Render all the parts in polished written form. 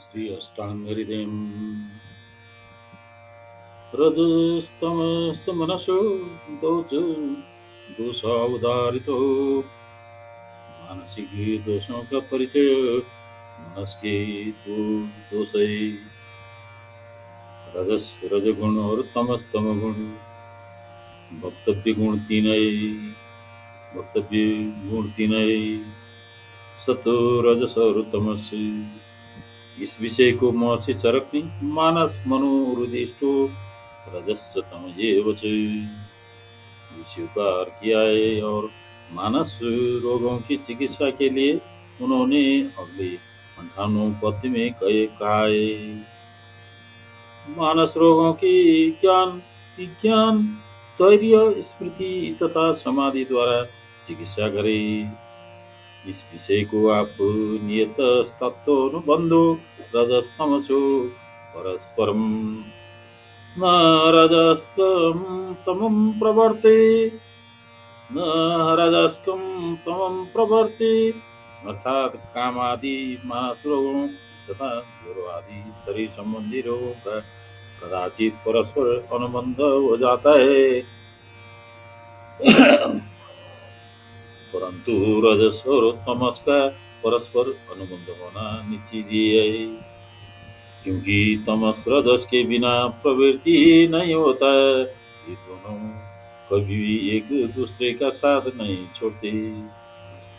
श्री अष्टाङ्गहृदयम् रजस्तमश्च मनसो दोष दोषावधारितो मानसिक दोषों का परिचय मनस के दो दोषै रजस रजगुण और तमस तमगुण वक्तव्य गुण तीनै वक्तव्य गुण तीनै सतो रजस और तमस। इस विषय को महर्षि चरक ने मानस मनोरुदिष्टो रजस्य तम एव च स्वीकार किया है और मानस रोगों की चिकित्सा के लिए उन्होंने अगले 58 पद्य में कहा है। मानस रोगों की ज्ञान विज्ञान धैर्य स्मृति तथा समाधि द्वारा चिकित्सा करें। इस विषय को आप नियत तत्वनुबंधो रजस्तमसो परस्परम न रजस्कं तमं प्रवर्ते न रजस्कं तमं प्रवर्ते अर्थात कामादि मानस रोगों तथा ज्वर आदि शरीर संबंधी रोगों का कदाचित परस्पर अनुबंध हो जाता है, परंतु रजस और तमस का परस्पर अनुबंध होना निश्चित ही है, क्योंकि तमस रजस के बिना प्रवृत्ति ही नहीं होता है। ये दोनों कभी भी एक दूसरे का साथ नहीं छोड़ते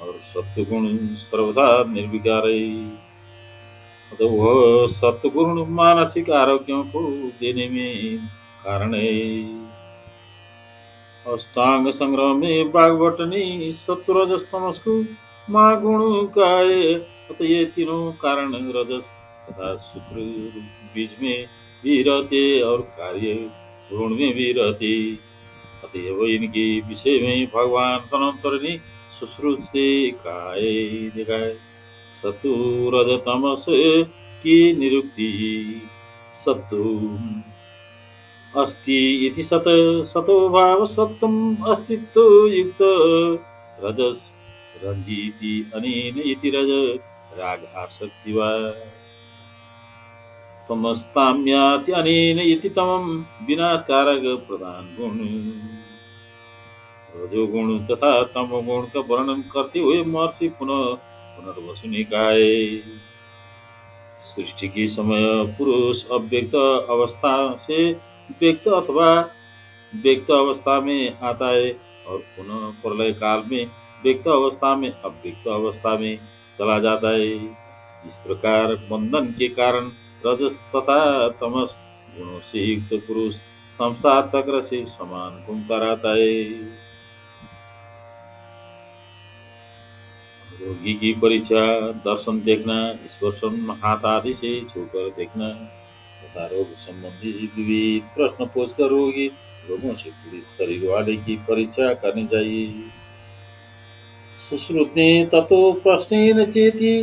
और सत्वगुण सर्वदा निर्विकार है। तो वह सत्वगुण मानसिक आरोग्यों को देने में कारण है। अष्टांग संग्रह में भागवत ने सत्वरजस तमस को महागुण कहा है। अतः ये तीनों कारण रजस तथा शुक्र बीज में भी रहते और कार्य गुण में भी रहते। अतएव इनके विषय में भगवान तनंतर ने सुश्रुत से कहा है, देखा है। सत्व रज तमस की निरुक्ति सत्व अस्ति इति सतो भाव सत्वम् अस्तित्व युक्त रजस रंजीति अनेन इति रज राग आसक्ति वा तमस्ताम्याति अनेन इति तमं विनाशकारक प्रधान गुण। रजोगुण तथा तमोगुण का वर्णन करते हुए महर्षि पुनः पुनर्वसु ने कहा है, सृष्टि के समय पुरुष अव्यक्त अवस्था से व्यक्त अथवा व्यक्त अवस्था में आता है और पुनः प्रलय काल में व्यक्त अवस्था में अव्यक्त अवस्था में चला जाता है। इस प्रकार बंधन के कारण रजस तथा तमस गुणों से युक्त पुरुष संसार चक्र से समान घूमता रहता है। रोगी की परीक्षा दर्शन देखना, स्पर्शन हाथ आदि से छूकर देखना तथा रोग संबंधी विविध प्रश्न पूछकर रोगी रोगों से पीड़ित शरीर वाले की परीक्षा करनी चाहिए। सुश्रुत ने ततो प्रश्न चेती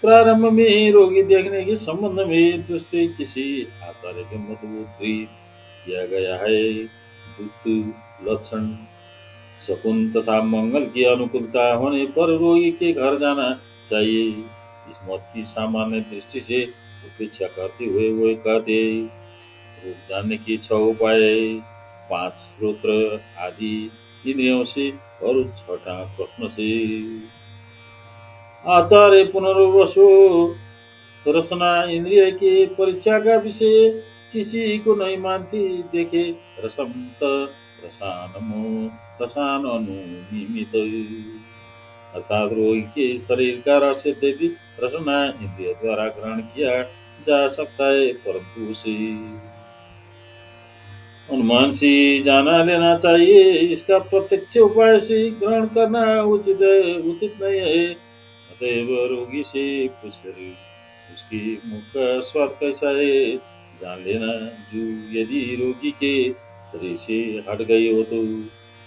प्रारंभ में रोगी देखने के संबंध में दूसरे किसी आचार्य के मत उद्धृत किया गया है। दूत लक्षण शकुन तथा मंगल की अनुकूलता होने पर रोगी के घर जाना चाहिए। इस मत की सामान्य दृष्टि से उपेक्षा करते हुए वे कहते, रोग जानने की 6 उपाय, 5 श्रोत्र आदि इंद्रियों से और 6ठा प्रश्न से। आचार्य पुनर्वसु रसना इंद्रिय के परीक्षा का विषय किसी को नहीं मानती। देखे रसम रसानमो रसानुमित अर्थात रोगी के शरीर का रस यद्यपि रसना इंद्रिय द्वारा ग्रहण किया जा सकता है, परंतु उसे अनुमान से जाना लेना चाहिए। इसका प्रत्यक्ष उपाय से ग्रहण करना उचित नहीं है। अतएव रोगी से पूछकर उसकी मुख का स्वाद कैसा है जान लेना। जो यदि रोगी के शरीर से हट गई हो तो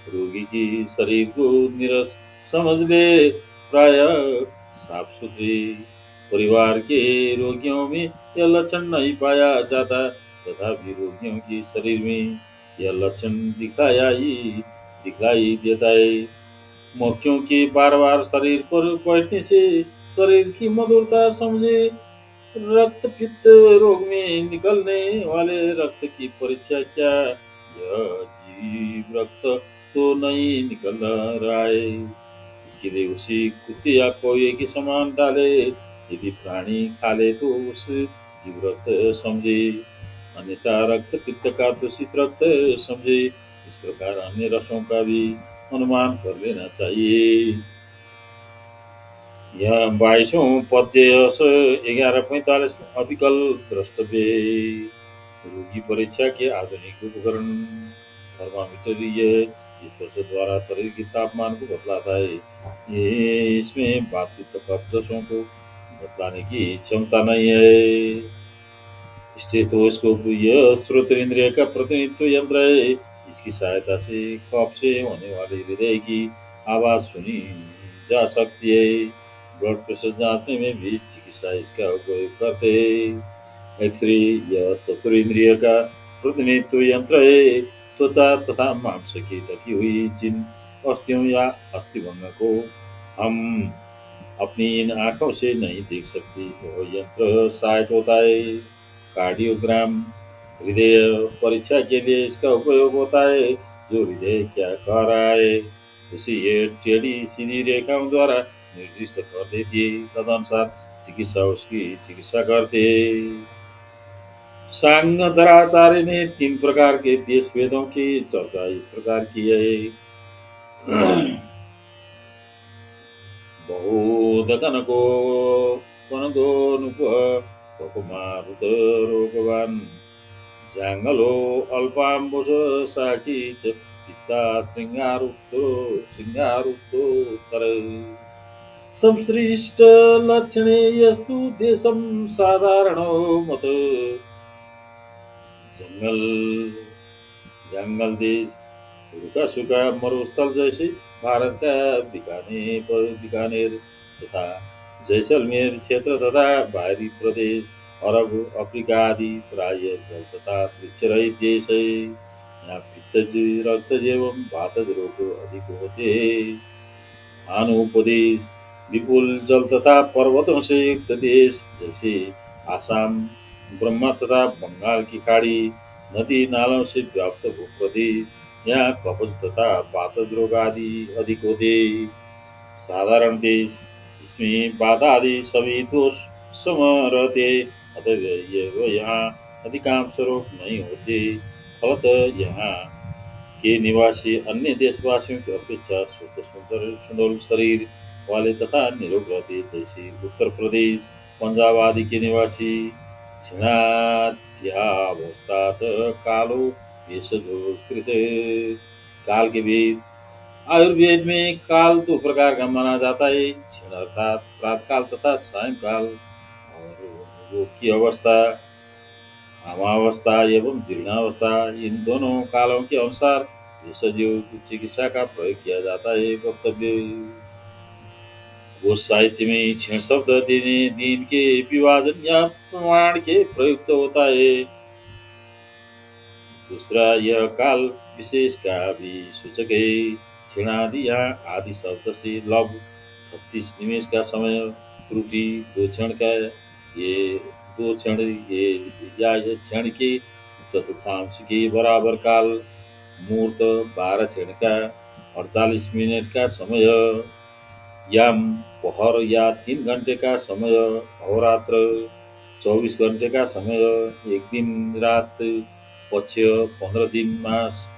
रोगी की शरीर को निरस समझ ले। प्राय साफ सुथरे परिवार के रोगियों में यह लक्षण नहीं पाया जाता, तथापि रोगियों के शरीर में यह लक्षण दिखलाई देता है। क्योंकि बार बार शरीर पर बैठने से शरीर की मधुरता समझे रक्त पित्त रोग में निकलने वाले रक्त की परीक्षा क्या, यह जीव रक्त तो नहीं निकल रहा है। इसके लिए उसी कुत्ते या कौवे के समान डाले, यदि प्राणी खा ले तो उस जीव रक्त समझे, अन्यथा रक्त पित्त का दूषित रक्त समझे। इस प्रकार अन्य रसों का भी अनुमान कर लेना चाहिए। यह 22वां पद्य 11:45 में अविकल द्रष्टव्य है। रोगी परीक्षा के आधुनिक उपकरण थर्मामीटर यह स्पर्श द्वारा शरीर के तापमान को बतलाता है। ये इसमें बातचीत कफ दोषों को बतलाने की क्षमता नहीं है। स्टेथोस्कोप यह श्रोत्र इंद्रिय का प्रतिनिधित्व यंत्र है। इसकी सहायता से कफ से होने वाली हृदय की आवाज सुनी जा सकती है। ब्लड प्रेशर जांचने में भी चिकित्सा इसका उपयोग करते हैं। एक्सरे यह चतुर इंद्रिय का प्रतिनिधित्व यंत्र है। त्वचा तथा मांस की ढकी हुई जिन अस्थियों या अस्थिभंग को हम अपनी इन आंखों से नहीं देख सकती, वह यंत्र सहायक होता है। कार्डियोग्राम हृदय परीक्षा के लिए इसका उपयोग होता है। जो हृदय क्या कह रहा है उसे ये टेढ़ी सीधी रेखाओं द्वारा निर्दिष्ट कर देती है। तदनुसार चिकित्सा उसकी चिकित्सा करते हैं। सांगतराचार्य ने 3 प्रकार के देश भेदों की चर्चा इस प्रकार की है। बहुदकनको वनदोनुपः ककुमारुतरोगवान् जाङ्गलो अल्पाम्बुज साखी च पिता शृङ्गारुक्तो संश्लिष्ट लक्षणे यस्तु देशं साधारणो मत जंगल जंगल देश रूखा सूखा मरुस्थल जैसे भारत का बीकानेर तथा जैसलमेर क्षेत्र तथा बाहरी प्रदेश अरब अफ्रीका आदि प्राय जल तथा वृक्ष रहित देश है। यहाँ पित्तज रक्तज एवं वातज रोग अधिक होते हैं। आनुपदेश विपुल जल तथा पर्वतों से युक्त देश जैसे आसाम, ब्रह्मा तथा बंगाल की खाड़ी, नदी नालों से व्याप्त भूप्रदेश, यहाँ कवच तथा वातज रोग आदि अधिक होते। साधारण देश इसमें बाधा आदि सभी दोष सम रहते, अतः ये यहाँ अधिकांश रोग नहीं होते। फलतः यहाँ के निवासी अन्य देशवासियों की अपेक्षा स्वस्थ सुंदर सुंदर शरीर वाले तथा निरोग रहते, जैसे उत्तर प्रदेश पंजाब आदि के निवासी। क्षीणाध्यावस्था कालो भेषजो कृत काल के भेद आयुर्वेद में काल 2 प्रकार का माना जाता है, क्षीण अर्थात प्रातकाल तथा सायंकाल, और रोग की अवस्था अमावस्था एवं जीर्णावस्था। इन दोनों कालों के अनुसार भेषजों की चिकित्सा का प्रयोग किया जाता है। वक्तव्य उस साहित्य में क्षण शब्द दिन के विभाजन या प्रमाण के प्रयुक्त होता है। दूसरा यह काल विशेष का भी सूचक है। क्षणादि यहाँ आदि शब्द से लव 36 निमेष का समय, त्रुटि 2 क्षण का, ये 2 क्षण ये या ये क्षण के चतुर्थांश के बराबर काल, मुहूर्त 12 क्षण का 48 मिनट का समय, याम पहर या 3 घंटे का समय, अहोरात्र 24 घंटे का समय, एक दिन रात, पक्ष 15 दिन मास,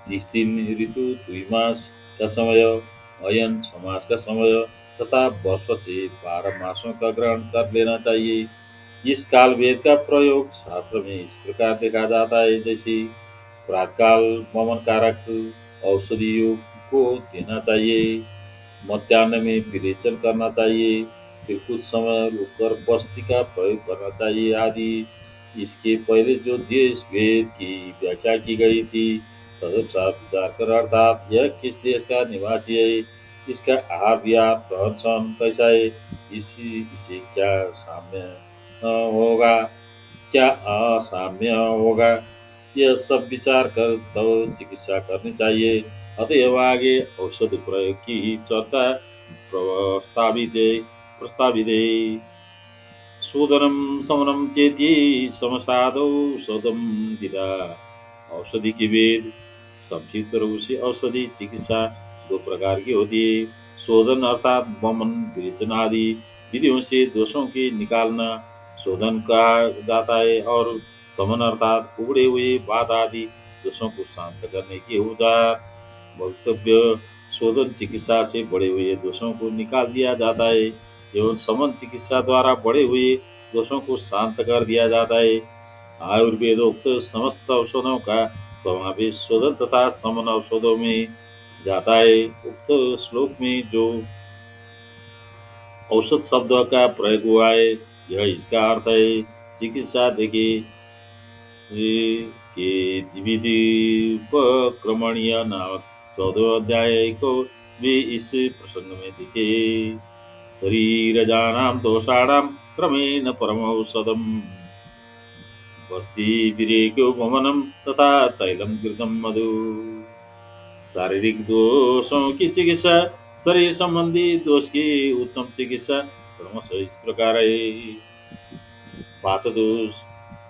30 दिन ऋतु 2 मास का समय, अयन 6 मास का समय तथा वर्ष से 12 मासों का ग्रहण कर लेना चाहिए। इस काल वेद का प्रयोग शास्त्र में इस प्रकार देखा जाता है, जैसे प्रातकाल वमन कारक औषधियों को देना चाहिए, मध्याह्न में विरेचन करना चाहिए, फिर कुछ समय रुककर बस्ती का प्रयोग करना चाहिए आदि। इसके पहले जो देश भेद की व्याख्या की गई थी तदनुसार विचार कर, अर्थात यह किस देश का निवासी है, इसका आहार विहार रहन सहन कैसा है, इसे क्या साम्य होगा, क्या असाम्य होगा, यह सब विचार कर तो चिकित्सा करनी चाहिए। अतएव आगे औषध प्रयोग की चर्चा प्रस्तावित है। शोधनं समनं चेति समसादौ सदम दिदा। औषधि की वेद संक्षिप्त रूप से औषधि चिकित्सा दो प्रकार की होती है। शोधन अर्थात वमन विरेचन आदि विधियों से दोषों की निकालना शोधन कहा जाता है, और समन अर्थात उगड़े हुए बात आदि दोषों को शांत करने की औजार। वक्तव्य शोधन चिकित्सा से बढ़े हुए दोषों को निकाल दिया जाता है, एवं समन चिकित्सा द्वारा बढ़े हुए दोषों को शांत कर दिया जाता है। आयुर्वेदोक्त समस्त औषधों का समावेश शोधन तथा समन औषधों में जाता है। उक्त श्लोक में जो औषध शब्द का प्रयोग हुआ है, यह इसका अर्थ है। चिकित्सा देखिए के द्विविधोपक्रमणीय नामक 14 अध्याय को भी इस प्रसंग में दिखे। शरीरजानां दोषाणां क्रमेण परमौषधम् वस्ति विरेकोपमनं तथा तैलं घृतं मधु। शारीरिक दोषों की चिकित्सा शरीर संबंधी दोष की उत्तम चिकित्सा क्रमशः इस प्रकार है। वात दोष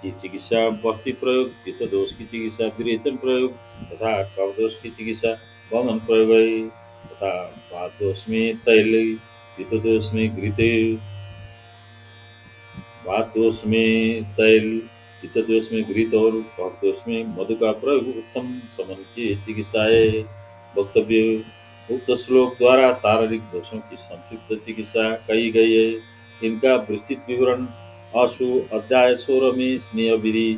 की चिकित्सा वस्ति प्रयोग, पित्त दोष की चिकित्सा विरेचन प्रयोग तथा कफ दोष की चिकित्सा वमन प्रयोग है। तथा वात दोष में तैल, पित्त दोष में घृत, वात दोष में तैल, पित्त दोष में घृत और कफ दोष में मधु का प्रयोग उत्तम समन की चिकित्सा है। वक्तव्य उक्त श्लोक द्वारा शारीरिक दोषों की संक्षिप्त चिकित्सा कही गई है। इनका विस्तृत विवरण आशु अध्याय 16 में स्नेह विधि,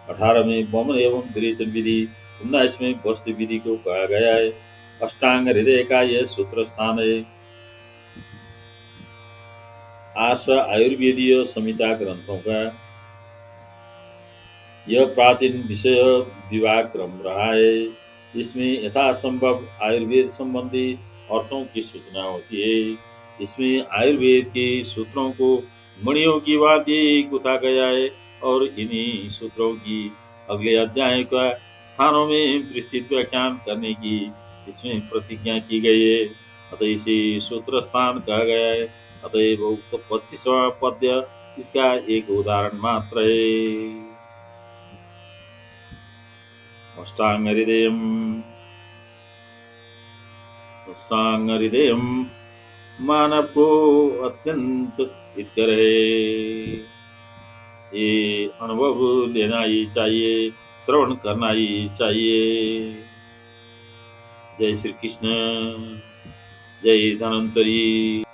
18 में वमन एवं विरेचन विधि, 19 में वस्त्र विधि को कहा गया है। अष्टांग हृदय का यह सूत्र स्थान है। आर्ष आयुर्वेदीय संहिता ग्रंथों का यह प्राचीन विषय विभाग क्रम रहा है। इसमें यथासंभव आयुर्वेद संबंधी अर्थों की सूचना होती है। इसमें आयुर्वेद के सूत्रों को मणियों की भांति गुथा गया है, और इन्हीं सूत्रों की अगले अध्याय का स्थानों में विस्तृत व्याख्यान करने की इसमें प्रतिज्ञा की गई है। अतः इसे सूत्र स्थान कहा गया है। अतएव उक्त 25वां पद्य इसका एक उदाहरण मात्र है। अष्टांग हृदयम मानव को अत्यंत हितकर है। ये अनुभव लेना ही चाहिए, श्रवण करना ही चाहिए। जय श्री कृष्ण, जय धन्वंतरी।